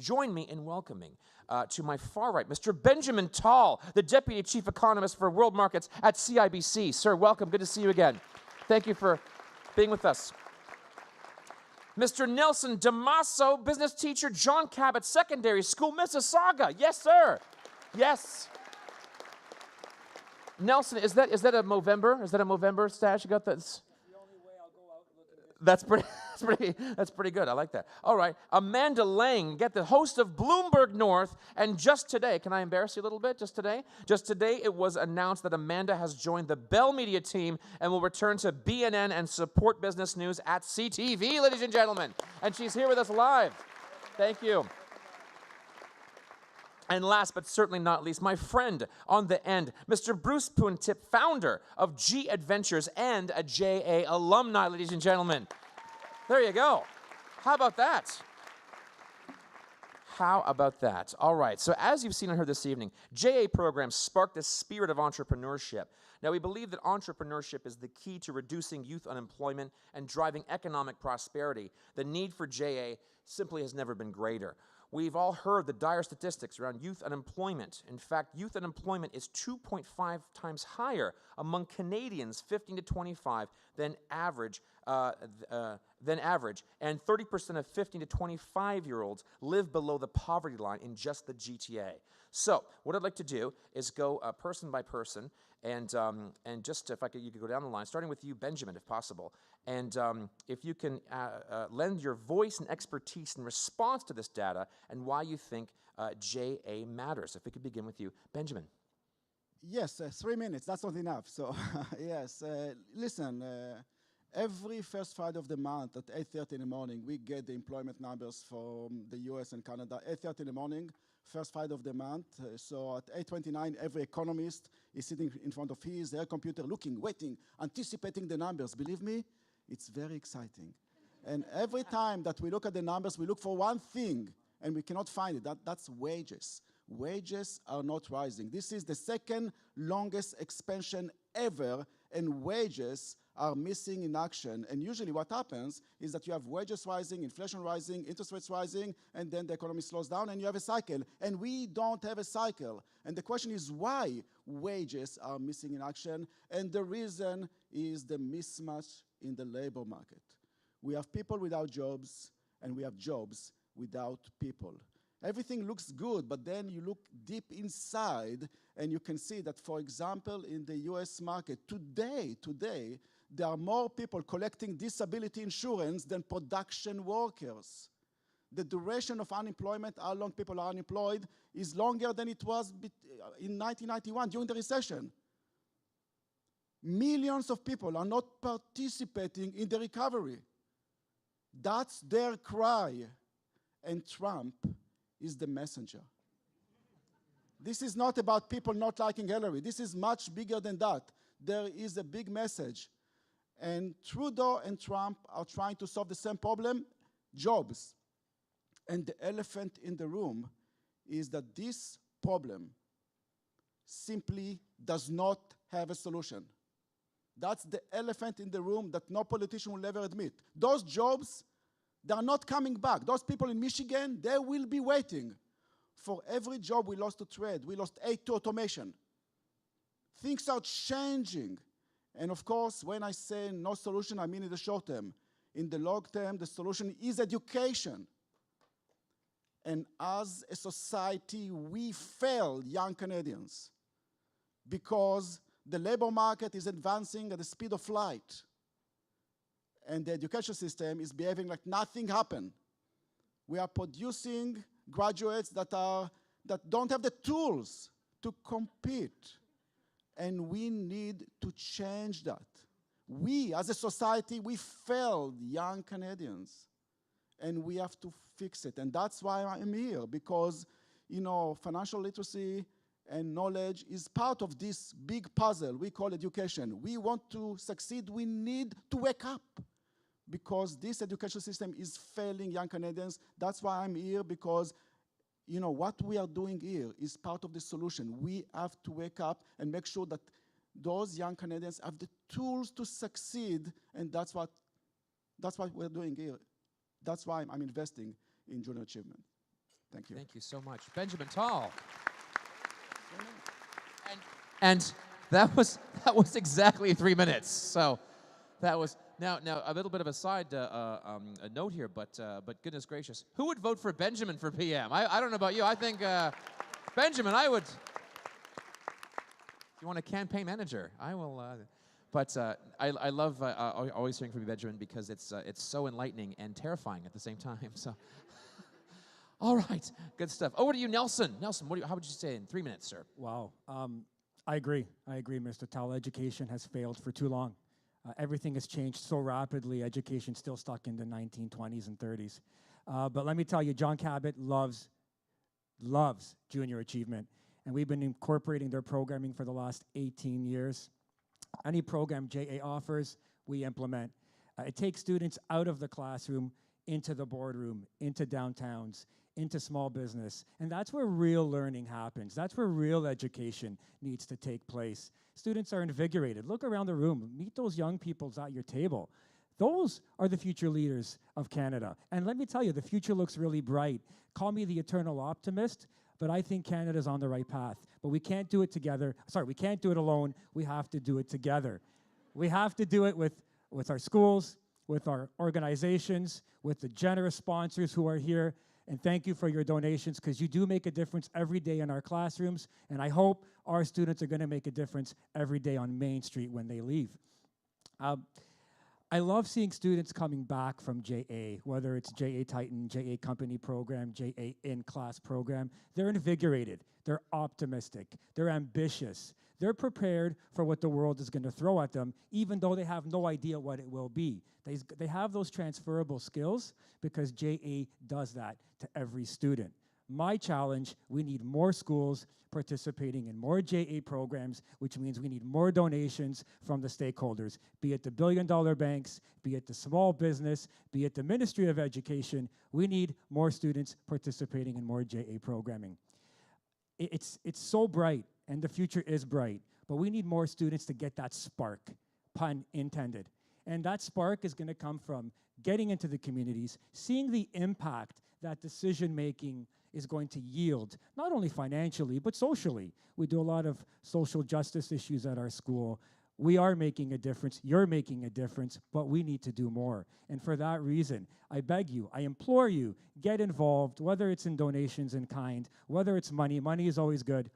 Join me in welcoming to my far right, Mr. Benjamin Tall, the Deputy Chief Economist for World Markets at CIBC. Sir, welcome. Good to see you again. Thank you for being with us. Mr. Nelson Damaso, business teacher, John Cabot Secondary School, Mississauga. Yes, sir. Yes. Nelson, is that a Movember? Is that a Movember stash? You got that? That's the only way I'll go out looking good. That's pretty good. I like that. All right. Amanda Lang, get the host of Bloomberg North. And just today, can I embarrass you a little bit? Just today, it was announced that Amanda has joined the Bell Media team and will return to BNN and support business news at CTV, ladies and gentlemen. And she's here with us live. Thank you. And last but certainly not least, my friend on the end, Mr. Bruce Poon-Tip, founder of G Adventures and a JA alumni, ladies and gentlemen. There you go. How about that? How about that? All right, so as you've seen and heard this evening, JA programs spark the spirit of entrepreneurship. Now, we believe that entrepreneurship is the key to reducing youth unemployment and driving economic prosperity. The need for JA simply has never been greater. We've all heard the dire statistics around youth unemployment. In fact, youth unemployment is 2.5 times higher among Canadians 15 to 25 than average, and 30% of 15 to 25-year-olds live below the poverty line in just the GTA. So, what I'd like to do is go person by person, and just if you could go down the line, starting with you, Benjamin, if possible, and if you can lend your voice and expertise in response to this data and why you think JA matters. If we could begin with you, Benjamin. Yes, 3 minutes, that's not enough. So, yes, listen, every first Friday of the month at 8:30 in the morning, we get the employment numbers from the US and Canada. 8:30 in the morning, first Friday of the month. So at 8:29, every economist is sitting in front of their computer, looking, waiting, anticipating the numbers. Believe me, it's very exciting. And every time that we look at the numbers, we look for one thing, and we cannot find it. That's wages. Wages are not rising. This is the second longest expansion ever, and wages are missing in action. And usually what happens is that you have wages rising, inflation rising, interest rates rising, and then the economy slows down and you have a cycle. And we don't have a cycle. And the question is why wages are missing in action. And the reason is the mismatch in the labor market. We have people without jobs, and we have jobs without people. Everything looks good, but then you look deep inside, and you can see that, for example, in the US market, today, there are more people collecting disability insurance than production workers. The duration of unemployment, how long people are unemployed, is longer than it was in 1991 during the recession. Millions of people are not participating in the recovery. That's their cry. And Trump is the messenger. This is not about people not liking Hillary. This is much bigger than that. There is a big message. And Trudeau and Trump are trying to solve the same problem, jobs. And the elephant in the room is that this problem simply does not have a solution. That's the elephant in the room that no politician will ever admit. Those jobs, they are not coming back. Those people in Michigan, they will be waiting. For every job we lost to trade, we lost 8 to automation. Things are changing. And of course, when I say no solution, I mean in the short term. In the long term, the solution is education. And as a society, we fail young Canadians because the labor market is advancing at the speed of light. And the education system is behaving like nothing happened. We are producing graduates that don't have the tools to compete. And we need to change that. We, as a society, we failed young Canadians. And we have to fix it. And that's why I'm here, because, financial literacy and knowledge is part of this big puzzle we call education. We want to succeed, we need to wake up, because this education system is failing young Canadians. That's why I'm here, because what we are doing here is part of the solution. We have to wake up and make sure that those young Canadians have the tools to succeed, and that's what we're doing here. That's why I'm investing in junior achievement. Thank you. Thank you so much. Benjamin Tall. And that was exactly 3 minutes. So that was now a little bit of a side a note here, but goodness gracious, who would vote for Benjamin for PM? I don't know about you. I think Benjamin, I would. If you want a campaign manager, I will. But I love always hearing from you, Benjamin, because it's so enlightening and terrifying at the same time. So. All right, good stuff. Over to you, Nelson. Nelson, how would you say in 3 minutes, sir? Wow. I agree, Mr. Tal. Education has failed for too long. Everything has changed so rapidly. Education's still stuck in the 1920s and 30s. But let me tell you, John Cabot loves junior achievement. And we've been incorporating their programming for the last 18 years. Any program JA offers, we implement. It takes students out of the classroom into the boardroom, into downtowns, into small business. And that's where real learning happens. That's where real education needs to take place. Students are invigorated. Look around the room. Meet those young people at your table. Those are the future leaders of Canada. And let me tell you, the future looks really bright. Call me the eternal optimist, but I think Canada's on the right path. But we can't do it together. Sorry, we can't do it alone. We have to do it together. We have to do it with our schools, with our organizations, with the generous sponsors who are here. And thank you for your donations, because you do make a difference every day in our classrooms. And I hope our students are going to make a difference every day on Main Street when they leave. I love seeing students coming back from JA, whether it's JA Titan, JA Company Program, JA In-Class Program. They're invigorated. They're optimistic. They're ambitious. They're prepared for what the world is going to throw at them, even though they have no idea what it will be. They have those transferable skills because JA does that to every student. My challenge, we need more schools participating in more JA programs, which means we need more donations from the stakeholders, be it the billion-dollar banks, be it the small business, be it the Ministry of Education. We need more students participating in more JA programming. It's so bright, and the future is bright, but we need more students to get that spark, pun intended. And that spark is going to come from getting into the communities, seeing the impact that decision-making is going to yield, not only financially, but socially. We do a lot of social justice issues at our school. We are making a difference, you're making a difference, but we need to do more. And for that reason, I beg you, I implore you, get involved, whether it's in donations in kind, whether it's money. Money is always good.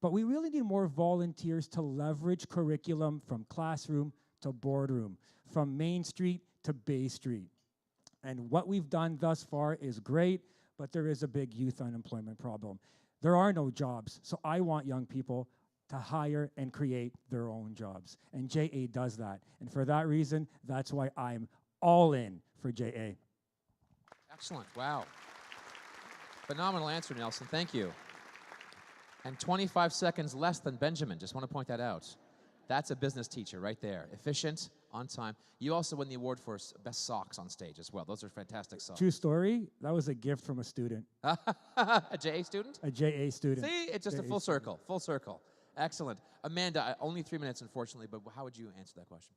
But we really need more volunteers to leverage curriculum from classroom to boardroom, from Main Street to Bay Street. And what we've done thus far is great, but there is a big youth unemployment problem. There are no jobs, so I want young people to hire and create their own jobs. And JA does that. And for that reason, that's why I'm all in for JA. Excellent. Wow. Phenomenal answer, Nelson. Thank you. And 25 seconds less than Benjamin. Just want to point that out. That's a business teacher right there. Efficient, on time. You also won the award for best socks on stage as well. Those are fantastic socks. True story, that was a gift from a student. A JA student? A JA student. See, it's just a full circle. Full circle. Excellent. Amanda, only 3 minutes, unfortunately, but how would you answer that question?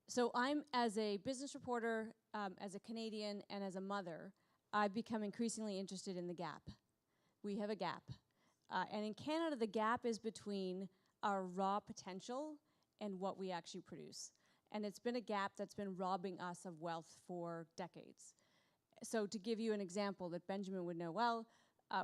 So I'm, as a business reporter, as a Canadian, and as a mother, I've become increasingly interested in the gap. We have a gap. And in Canada, the gap is between our raw potential and what we actually produce. And it's been a gap that's been robbing us of wealth for decades. So to give you an example that Benjamin would know well,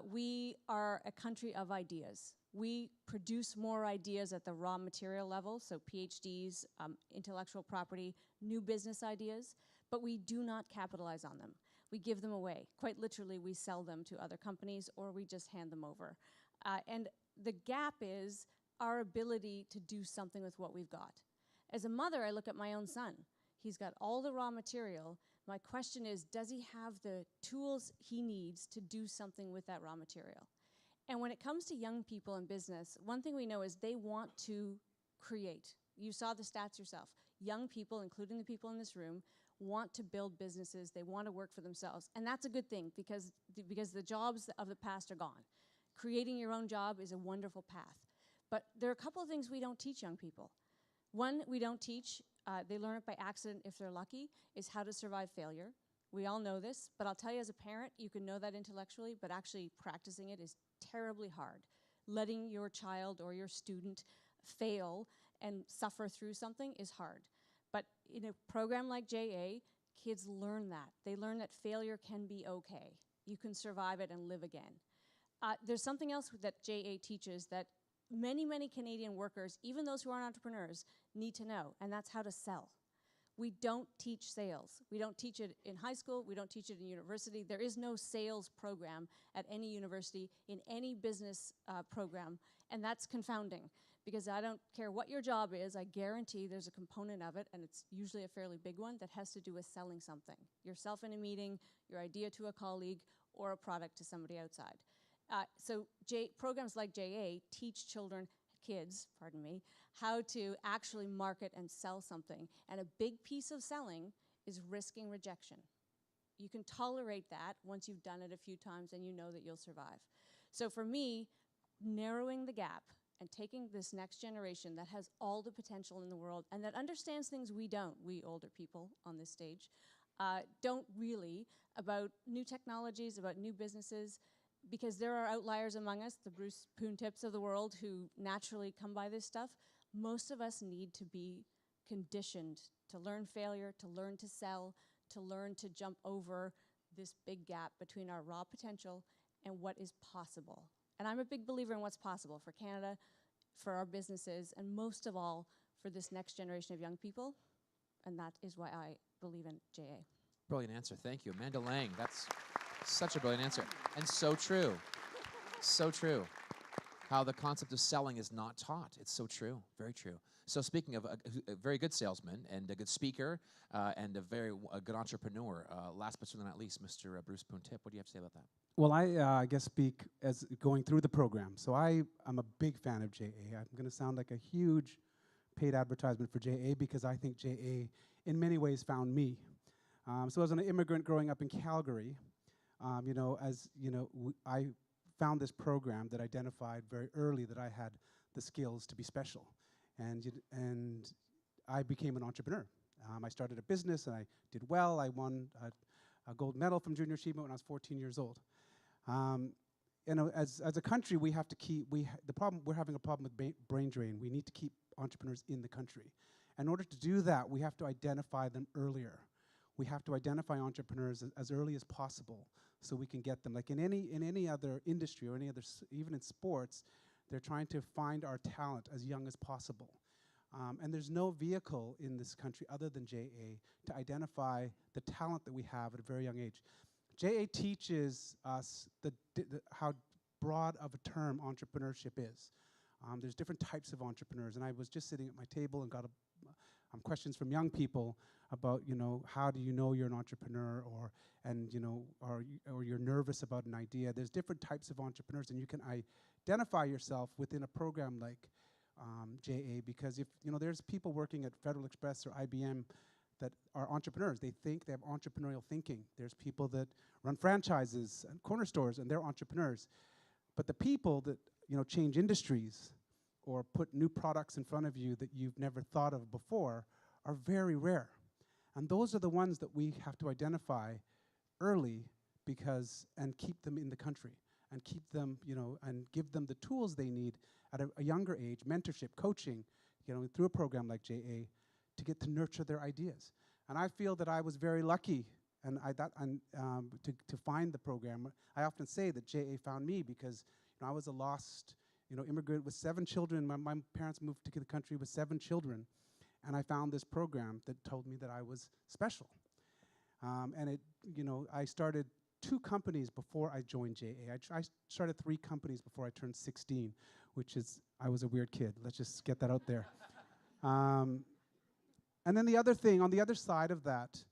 we are a country of ideas. We produce more ideas at the raw material level, so PhDs, intellectual property, new business ideas, but we do not capitalize on them. We give them away. Quite literally, we sell them to other companies or we just hand them over. And the gap is our ability to do something with what we've got. As a mother, I look at my own son. He's got all the raw material. My question is, does he have the tools he needs to do something with that raw material? And when it comes to young people in business, one thing we know is they want to create. You saw the stats yourself. Young people, including the people in this room, want to build businesses. They want to work for themselves. And that's a good thing because the jobs of the past are gone. Creating your own job is a wonderful path. But there are a couple of things we don't teach young people. One, we don't teach, they learn it by accident if they're lucky, is how to survive failure. We all know this, but I'll tell you as a parent, you can know that intellectually, but actually practicing it is terribly hard. Letting your child or your student fail and suffer through something is hard. But in a program like JA, kids learn that. They learn that failure can be okay. You can survive it and live again. There's something else that JA teaches that many, many Canadian workers, even those who aren't entrepreneurs, need to know, and that's how to sell. We don't teach sales. We don't teach it in high school. We don't teach it in university. There is no sales program at any university, in any business program, and that's confounding because I don't care what your job is, I guarantee there's a component of it, and it's usually a fairly big one, that has to do with selling something. Yourself in a meeting, your idea to a colleague, or a product to somebody outside. So programs like JA teach kids, how to actually market and sell something. And a big piece of selling is risking rejection. You can tolerate that once you've done it a few times and you know that you'll survive. So for me, narrowing the gap and taking this next generation that has all the potential in the world and that understands things we don't, we older people on this stage, don't really, about new technologies, about new businesses, because there are outliers among us, the Bruce Poon-Tips of the world, who naturally come by this stuff. Most of us need to be conditioned to learn failure, to learn to sell, to learn to jump over this big gap between our raw potential and what is possible. And I'm a big believer in what's possible for Canada, for our businesses, and most of all, for this next generation of young people. And that is why I believe in JA. Brilliant answer. Thank you. Amanda Lang, that's such a brilliant answer. And so true. So true. How the concept of selling is not taught. It's so true. Very true. So speaking of a very good salesman and a good speaker and a good entrepreneur, last but certainly not least, Mr. Bruce Poon-Tip, what do you have to say about that? Well, I guess speak as going through the program. So I'm a big fan of JA. I'm going to sound like a huge paid advertisement for JA because I think JA in many ways found me. So as an immigrant growing up in Calgary, I found this program that identified very early that I had the skills to be special. And I became an entrepreneur. I started a business and I did well. I won a gold medal from Junior Achievement when I was 14 years old. As a country, we have to keep, we're having a problem with brain drain. We need to keep entrepreneurs in the country. In order to do that, we have to identify them earlier. We have to identify entrepreneurs as early as possible so we can get them. Like in any other industry or even in sports, they're trying to find our talent as young as possible. And there's no vehicle in this country other than JA to identify the talent that we have at a very young age. JA teaches us how broad of a term entrepreneurship is. There's different types of entrepreneurs, and I was just sitting at my table and got questions from young people about, how do you know you're an entrepreneur, or you're nervous about an idea. There's different types of entrepreneurs, and you can identify yourself within a program like JA, because if there's people working at Federal Express or IBM that are entrepreneurs. They have entrepreneurial thinking. There's people that run franchises and corner stores, and they're entrepreneurs. But the people that change industries or put new products in front of you that you've never thought of before are very rare. And those are the ones that we have to identify early and keep them in the country and keep them, and give them the tools they need at a younger age, mentorship, coaching, through a program like JA, to get to nurture their ideas. And I feel that I was very lucky to find the program. I often say that JA found me because I was a lost immigrant with 7 children. My parents moved to the country with 7 children. And I found this program that told me that I was special. I started 2 companies before I joined JA. I started 3 companies before I turned 16, I was a weird kid. Let's just get that out there. And then the other thing, on the other side of that's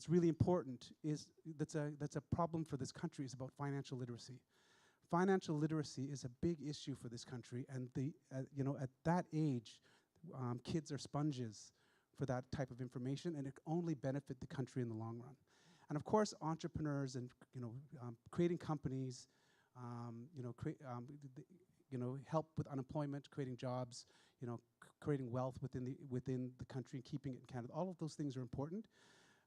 really important, that's a problem for this country, is about financial literacy. Financial literacy is a big issue for this country, and at that age, kids are sponges for that type of information, and it can only benefit the country in the long run. And of course, entrepreneurs and creating companies, help with unemployment, creating jobs, creating wealth within the country and keeping it in Canada. All of those things are important.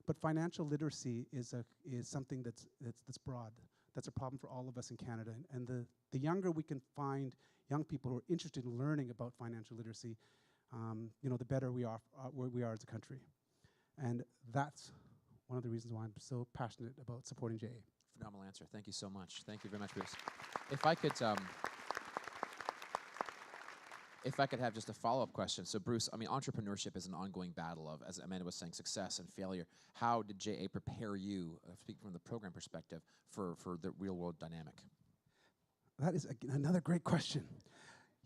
But financial literacy is something that's broad. That's a problem for all of us in Canada. And the younger we can find young people who are interested in learning about financial literacy, the better we are as a country. And that's one of the reasons why I'm so passionate about supporting JA. Phenomenal answer. Thank you so much. Thank you very much, Bruce. If I could have just a follow-up question. So, Bruce, I mean, entrepreneurship is an ongoing battle of, as Amanda was saying, success and failure. How did JA prepare you, speaking from the program perspective, for the real-world dynamic? That is another great question.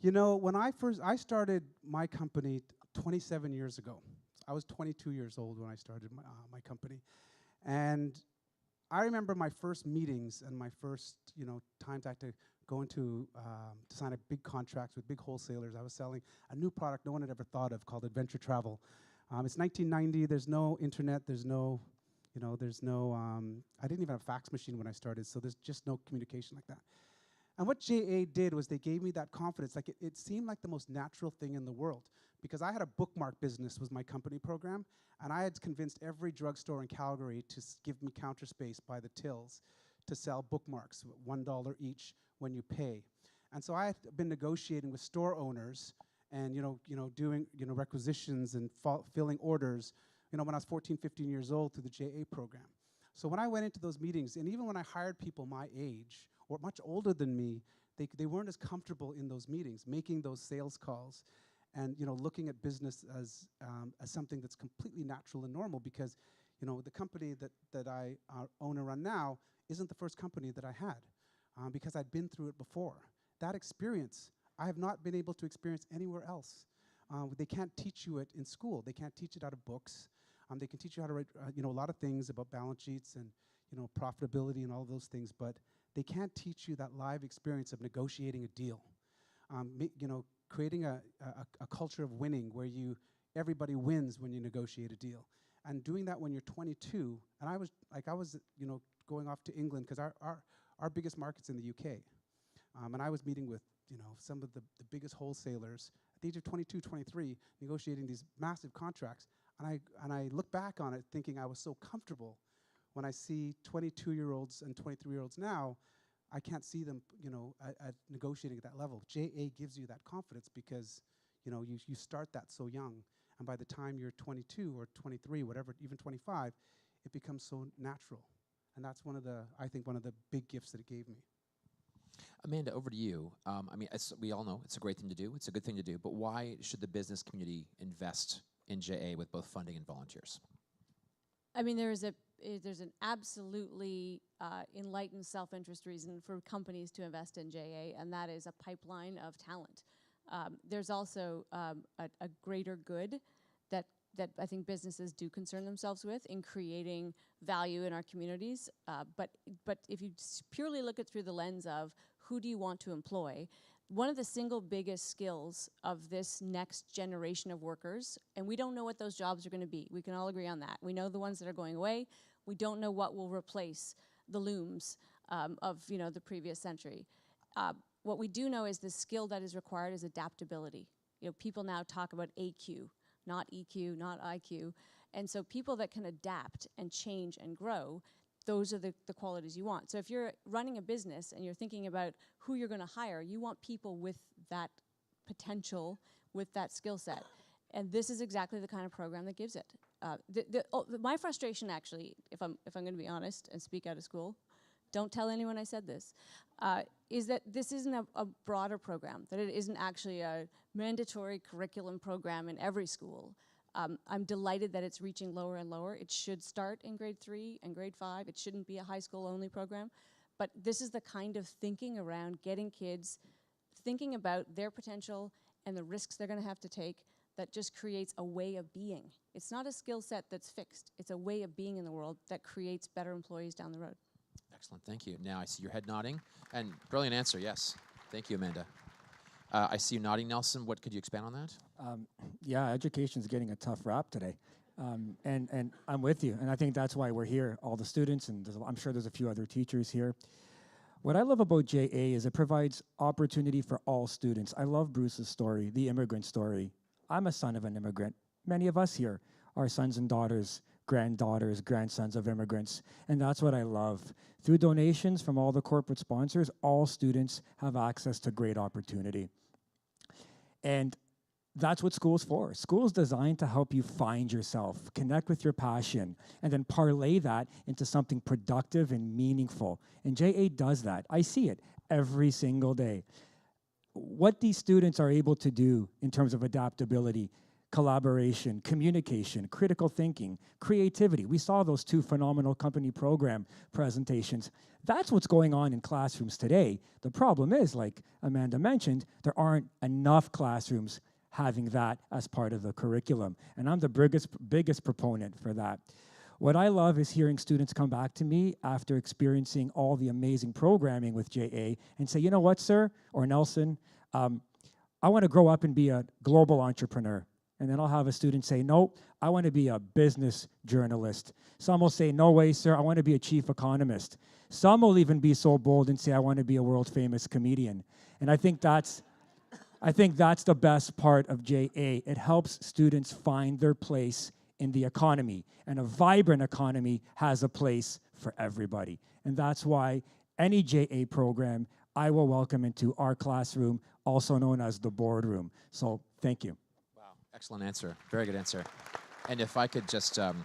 You know, when I started my company 27 years ago. I was 22 years old when I started my company. And I remember my first meetings and my first, times I had to go into to sign big contracts with big wholesalers. I was selling a new product no one had ever thought of called Adventure Travel. It's 1990. There's no internet. There's no, I didn't even have a fax machine when I started, so there's just no communication like that. And what JA did was they gave me that confidence. Like it seemed like the most natural thing in the world, because I had a bookmark business was my company program, and I had convinced every drugstore in Calgary to give me counter space by the tills to sell bookmarks, $1 each when you pay. And so I had been negotiating with store owners and doing requisitions and filling orders when I was 14, 15 years old through the JA program. So when I went into those meetings, and even when I hired people my age or much older than me, they weren't as comfortable in those meetings, making those sales calls and looking at business as something that's completely natural and normal, because the company that I own and run now isn't the first company that I had, because I'd been through it before. That experience I have not been able to experience anywhere else. They can't teach you it in school. They can't teach it out of books. They can teach you how to write a lot of things about balance sheets and profitability and all of those things, but they can't teach you that live experience of negotiating a deal. Creating a culture of winning where everybody wins when you negotiate a deal, and doing that when you're 22. And I was going off to England, because our biggest market's in the UK, and I was meeting with some of the biggest wholesalers at the age of 22, 23, negotiating these massive contracts. And I look back on it thinking I was so comfortable. When I see 22-year-olds and 23-year-olds now, I can't see them, at negotiating at that level. JA gives you that confidence because, you start that so young, and by the time you're 22 or 23, whatever, even 25, it becomes so natural. And that's I think one of the big gifts that it gave me. Amanda, over to you. As we all know, it's a great thing to do. It's a good thing to do. But why should the business community invest in JA with both funding and volunteers? I mean, there's an absolutely enlightened self-interest reason for companies to invest in JA, and that is a pipeline of talent. There's also a greater good that I think businesses do concern themselves with in creating value in our communities. But if you purely look at through the lens of who do you want to employ, one of the single biggest skills of this next generation of workers, and we don't know what those jobs are going to be. We can all agree on that. We know the ones that are going away. We don't know what will replace the looms of the previous century. What we do know is the skill that is required is adaptability. People now talk about AQ, not EQ, not IQ. And so people that can adapt and change and grow, those are the qualities you want. So if you're running a business and you're thinking about who you're going to hire, you want people with that potential, with that skill set. And this is exactly the kind of program that gives it. My frustration, actually, if I'm going to be honest and speak out of school, don't tell anyone I said this, is that this isn't a broader program, that it isn't actually a mandatory curriculum program in every school. I'm delighted that it's reaching lower and lower. It should start in grade 3 and grade 5. It shouldn't be a high school only program. But this is the kind of thinking around getting kids thinking about their potential and the risks they're going to have to take that just creates a way of being. It's not a skill set that's fixed. It's a way of being in the world that creates better employees down the road. Excellent, thank you. Now I see your head nodding, and brilliant answer, yes. Thank you, Amanda. I see you nodding, Nelson. What could you expand on that? Yeah, education's getting a tough rap today. And I'm with you, and I think that's why we're here, all the students, and I'm sure there's a few other teachers here. What I love about JA is it provides opportunity for all students. I love Bruce's story, the immigrant story. I'm a son of an immigrant. Many of us here are sons and daughters granddaughters, grandsons of immigrants. And that's what I love. Through donations from all the corporate sponsors, all students have access to great opportunity. And that's what school's for. School's designed to help you find yourself, connect with your passion, and then parlay that into something productive and meaningful. And JA does that. I see it every single day. What these students are able to do in terms of adaptability, collaboration, communication, critical thinking, creativity. We saw those 2 phenomenal company program presentations. That's what's going on in classrooms today. The problem is, like Amanda mentioned, there aren't enough classrooms having that as part of the curriculum. And I'm the biggest proponent for that. What I love is hearing students come back to me after experiencing all the amazing programming with JA and say, you know what, sir, or Nelson, I want to grow up and be a global entrepreneur. And then I'll have a student say, no, I want to be a business journalist. Some will say, no way, sir, I want to be a chief economist. Some will even be so bold and say, I want to be a world famous comedian. And I think that's the best part of JA. It helps students find their place in the economy. And a vibrant economy has a place for everybody. And that's why any JA program I will welcome into our classroom, also known as the boardroom. So thank you. Wow, excellent answer. Very good answer. And if I could just on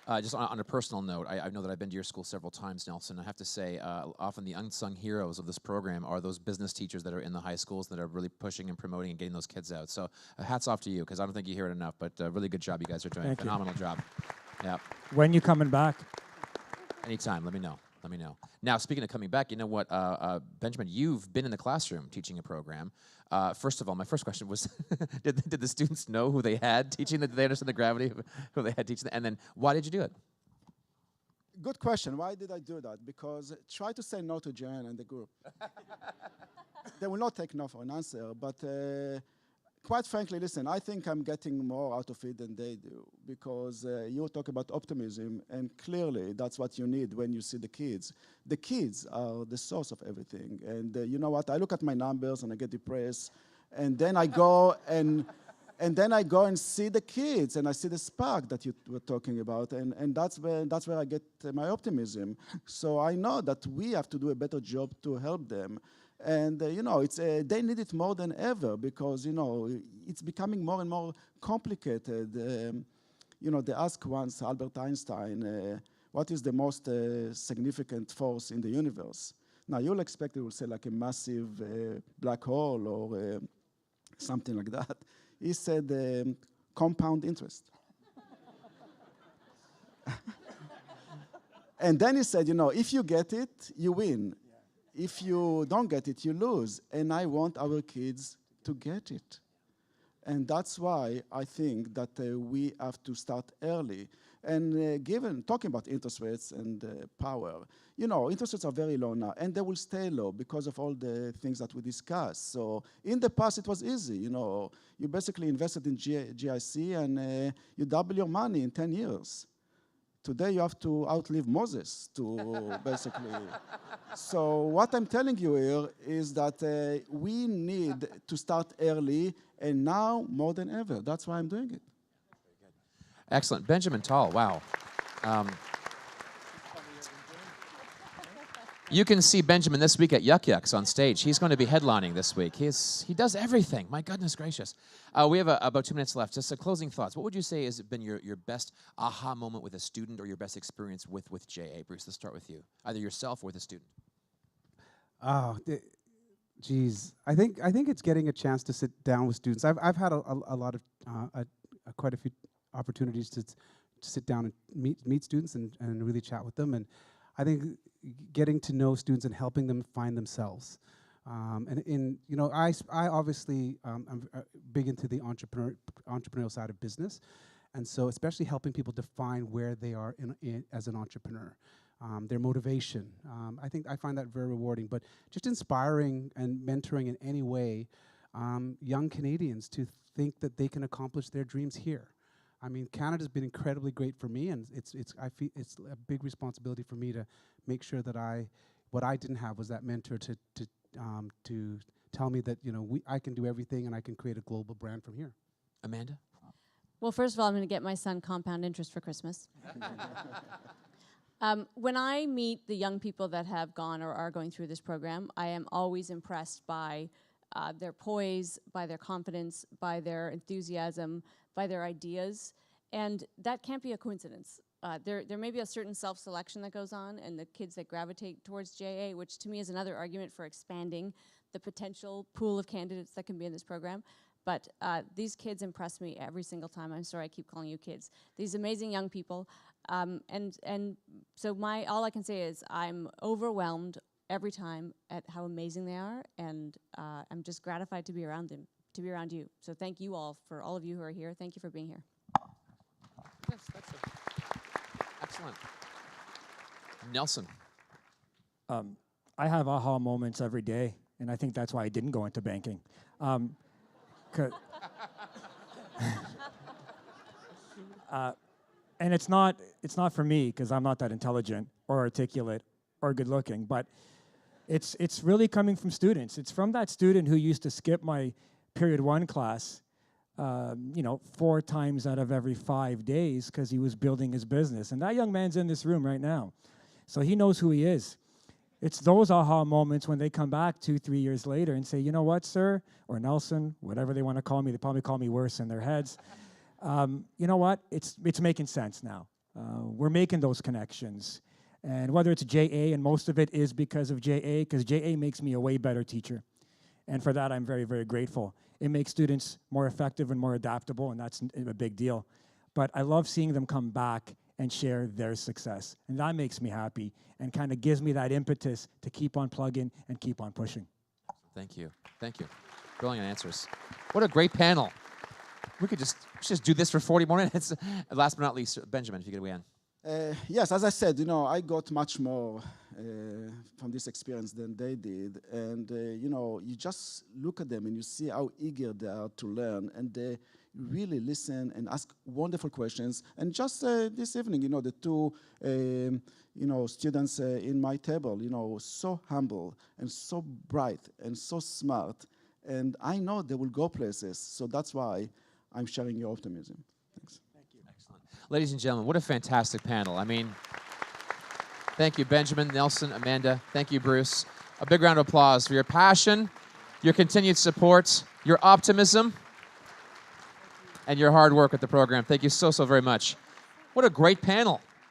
a personal note, I know that I've been to your school several times, Nelson. I have to say, often the unsung heroes of this program are those business teachers that are in the high schools that are really pushing and promoting and getting those kids out. So hats off to you, because I don't think you hear it enough, but really good job you guys are doing. Thank you. Phenomenal job. Yeah. When you coming back? Anytime, let me know. Let me know. Now, speaking of coming back, you know what, Benjamin, you've been in the classroom teaching a program. First of all, my first question was, did the students know who they had teaching? Did they understand the gravity of who they had teaching? And then, why did you do it? Good question. Why did I do that? Because try to say no to Jan and the group. They will not take no for an answer, but quite frankly, listen, I think I'm getting more out of it than they do, because you talk about optimism, and clearly that's what you need when you see the kids. The kids are the source of everything, and you know what? I look at my numbers and I get depressed, and then I go and see the kids, and I see the spark that you were talking about, and that's where I get my optimism. So I know that we have to do a better job to help them. And you know, they need it more than ever, because you know it's becoming more and more complicated. You know, they asked once Albert Einstein, what is the most significant force in the universe? Now you'll expect it will say like a massive black hole or something like that. He said compound interest. And then he said, you know, if you get it, you win. If you don't get it, you lose. And I want our kids to get it. And that's why I think that we have to start early. And talking about interest rates and power, you know, interest rates are very low now, and they will stay low because of all the things that we discussed. So in the past, it was easy. You know, you basically invested in GIC, and you double your money in 10 years. Today, you have to outlive Moses to basically. So what I'm telling you here is that we need to start early, and now more than ever. That's why I'm doing it. Excellent. Benjamin Tal, wow. You can see Benjamin this week at Yuck Yucks on stage. He's going to be headlining this week. He does everything. My goodness gracious. We have about 2 minutes left. Just closing thoughts. What would you say has been your best aha moment with a student, or your best experience with JA? Bruce, let's start with you. Either yourself or with a student. Oh, geez. I think it's getting a chance to sit down with students. I've had a lot of quite a few opportunities to sit down and meet students and really chat with them. And I think getting to know students and helping them find themselves. And you know, I obviously I'm big into the entrepreneurial side of business, and so especially helping people define where they are as an entrepreneur, their motivation. I find that very rewarding. But just inspiring and mentoring in any way young Canadians to think that they can accomplish their dreams here. I mean, Canada's been incredibly great for me, and I feel it's a big responsibility for me to make sure that what I didn't have was that mentor to tell me that, you know, I can do everything and I can create a global brand from here. Amanda? Well, first of all, I'm going to get my son compound interest for Christmas. When I meet the young people that have gone or are going through this program, I am always impressed by their poise, by their confidence, by their enthusiasm, by their ideas, and that can't be a coincidence. There may be a certain self-selection that goes on, and the kids that gravitate towards JA, which to me is another argument for expanding the potential pool of candidates that can be in this program. But these kids impress me every single time. I'm sorry I keep calling you kids. These amazing young people. And so all I can say is I'm overwhelmed every time at how amazing they are, and I'm just gratified to be around them, to be around you. So thank you all, for all of you who are here. Thank you for being here. Yes, excellent. Nelson. I have aha moments every day, and I think that's why I didn't go into banking. And it's not for me, because I'm not that intelligent or articulate or good looking, but it's really coming from students. It's from that student who used to skip my period 1 class 4 times out of every 5 days because he was building his business. And that young man's in this room right now. So he knows who he is. It's those aha moments when they come back 2-3 years later and say, you know what, sir, or Nelson, whatever they want to call me. They probably call me worse in their heads. You know what? It's making sense now. We're making those connections. And whether it's JA, and most of it is because of JA, because JA makes me a way better teacher. And for that, I'm very, very grateful. It makes students more effective and more adaptable, and that's a big deal. But I love seeing them come back and share their success. And that makes me happy and kind of gives me that impetus to keep on plugging and keep on pushing. Thank you. Thank you. Brilliant answers. What a great panel. We could just do this for 40 more minutes. Last but not least, Benjamin, if you could weigh in. Yes, as I said, I got much more from this experience than they did. And, you just look at them and you see how eager they are to learn. And they really listen and ask wonderful questions. And just this evening, the 2, students in my table, so humble and so bright and so smart. And I know they will go places. So that's why I'm sharing your optimism. Thanks. Excellent. Ladies and gentlemen, what a fantastic panel. I mean, thank you, Benjamin, Nelson, Amanda. Thank you, Bruce. A big round of applause for your passion, your continued support, your optimism, and your hard work at the program. Thank you so very much. What a great panel.